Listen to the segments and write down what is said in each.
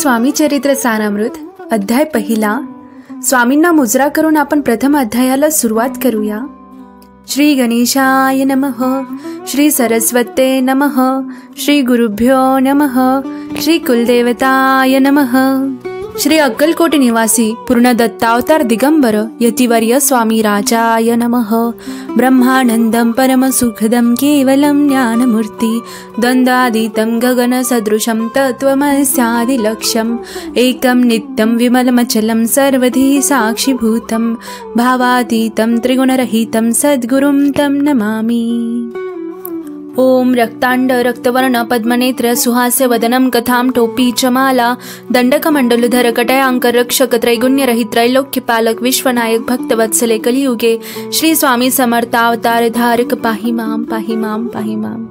स्वामी चरित्र सारामृत अध्याय पहिला. स्वामींना मुजरा करून आपण प्रथम अध्यायाला सुरुवात करूया. श्री गणेशाय नमः. श्री सरस्वते नमः. श्री गुरुभ्यो नमः. श्री कुलदेवताय नमः. श्री अक्कलकोट निवासी पूर्ण दत्तावतार दिगंबर यतिवर्य स्वामी राजाय नमः. ब्रह्मानंदं परमसुखदं केवलं ज्ञानमूर्ति द्वंद्वातीतं गगनसदृशं तत्त्वमस्यादिलक्ष्यम् एकं नित्यं विमलमचलं सर्वधी साक्षिभूतं भावातीतं त्रिगुणरहितं सद्गुरुं तं नमामि. ओम रक्तांड रक्तवर्ण पद्मनेत्र सुहास्य वदनम कथाम टोपी चमाला दंडकमंडलधर कटयांक रक्षक त्रैगुण्य रहित त्रैलोक्य पालक विश्वनायक भक्तवत्सले कलियुगे श्री स्वामी समर्थावतार धारक पाहि माम पाहि माम पाहि माम.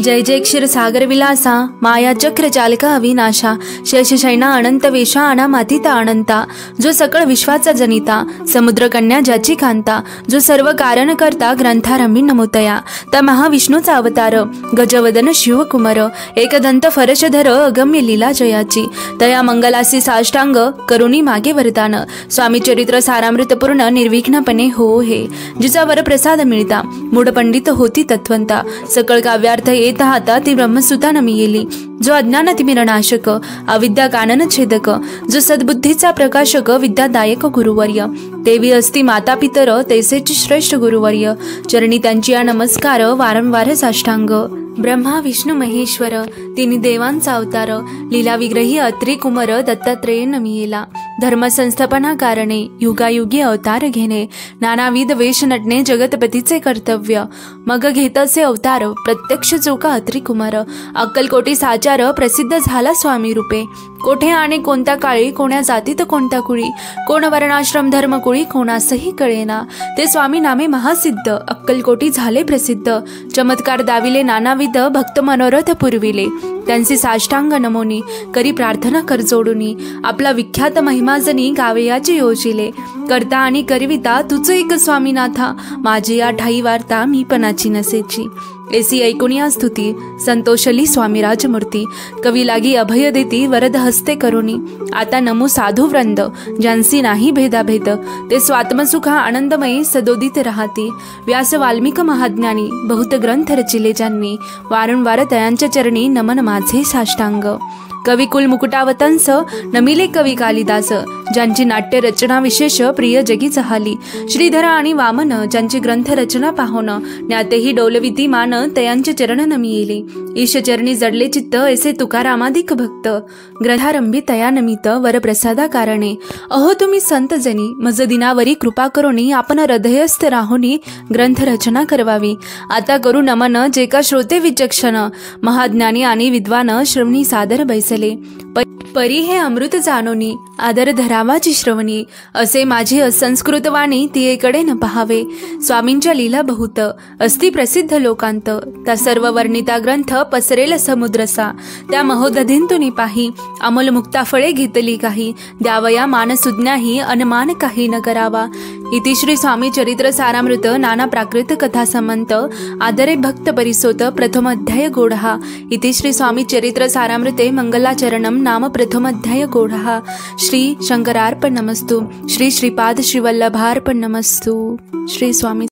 जय जय क्षीर सागर विलासा माया चक्र चालका अविनाशा शेषशयना अनंत वेशा अनामातीता अनंता जो सकळ विश्वाचा जनिता समुद्र कन्या ज्याची कांता जो सर्व कारण करता ग्रंथारंभी नमोतया त्या महाविष्णूचा अवतार गजवदन शिवकुमार एकदंत फरशधर अगम्य लीला जयाची तया मंगलासी साष्टांग करुणी मागे वरदान स्वामी चरित्र सारामृत पूर्ण निर्विघ्नपणे हो हे जिचा वर प्रसाद मिळता मूढ पंडित होती तत्वंता सकळ काव्यार्थ येत हाता ती ब्रह्मसुता नमी येली जो अज्ञान तिमिरनाशक अविद्या कानन छेदक जो सद्बुद्धीचा प्रकाशक विद्यादायक गुरुवर्य देवी असती माता पितर तैसेची श्रेष्ठ गुरुवर्य चरणी त्यांची या नमस्कार वारंवार साष्टांग. ब्रह्मा विष्णू महेश्वर तिन्ही देवांचा अवतार लीला विग्रही अत्री कुमार दत्तात्रेय नमियेला धर्म संस्थापना कारणे युगायुगी अवतार घेणे नानाविध वेश नटणे जगतपतीचे कर्तव्य मग घेत असे अवतार प्रत्यक्ष चोका अत्री कुमार अक्कलकोटी साचार प्रसिद्ध झाला स्वामी रूपे कोठे आणि कोणत्या काळी कोण्या जातीत कोणत्या कुळी कोण वर्णाश्रम धर्मकुळी कोणासही कळेना ते स्वामी नामे महासिद्ध अक्कलकोटी झाले प्रसिद्ध चमत्कार दाविले नानाविध भक्त मनोरथ पुरविले त्यांची साष्टांग नमोनी करी प्रार्थना कर जोडूनी आपला विख्यात महिमाजनी गावयाचे योजिले करता आणि करविता तुझ एक स्वामीनाथा माझी या ठाई वार्ता मी पणाची नसेची एसी ऐकुनिया स्तुती संतोषली स्वामी राजमूर्ती कवी लागी अभय देती वरद हस्ते करुणी आता नमो साधू वृंद ज्यांसी नाही भेदाभेद ते स्वात्मसुख आनंदमयी सदोदित राहती व्यास वाल्मिक महाज्ञानी बहुत ग्रंथ रचिले ज्यांनी वारंवार तयांच्या चरणी नमन माझे साष्टांग. कवी कुल मुकुटावतंस नमिले कवी कालिदास ज्यांची नाट्य रचना विशेष प्रिय जगी जहाली श्रीधर आणि वामन ज्यांची ग्रंथ रचना पाहोन ज्ञातेही डोलविती मान तयांचे चरण नमियेले ईश चरणी जडले चित्त ऐसे तुकारामादिक भक्त ग्रंथारंभी तया नमित वरप्रसादा कारणे अहो तुम्ही संत जनी मज दिनावरी कृपा करोनी आपण हृदयस्थ राहोनी ग्रंथ रचना करवावी आता करू नमन जे का श्रोते विचक्षण महाज्ञानी आणि विद्वान श्रवणी सादर बैसले परी हे अमृत जानोनी आदर धरावाची श्रवणी असे माझी असंस्कृत वाणी तियेकडे न पहावे स्वामींच्या लीला बहुत अस्ति प्रसिद्ध लोकांत त्या सर्व वर्णिता ग्रंथ पसरेल समुद्रसा त्या महोदधींतुनी पाही अमोल मुक्ता फळे घेतली काही द्यावया मानसुज्ञाही अनमान काही न करावा. इति श्री स्वामी चरित्र सारामृत नाना प्राकृत कथा समंत आदरे भक्त परिसोत प्रथम अध्याय गोढा. इति श्री स्वामी चरित्र सारामृते मंगलाचरणम नाम प्रथम अध्याय गोढा. श्री शंकरार्पण नमस्तु. श्री श्रीपाद श्रीवल्लभार्पण नमस्तु. श्री स्वामी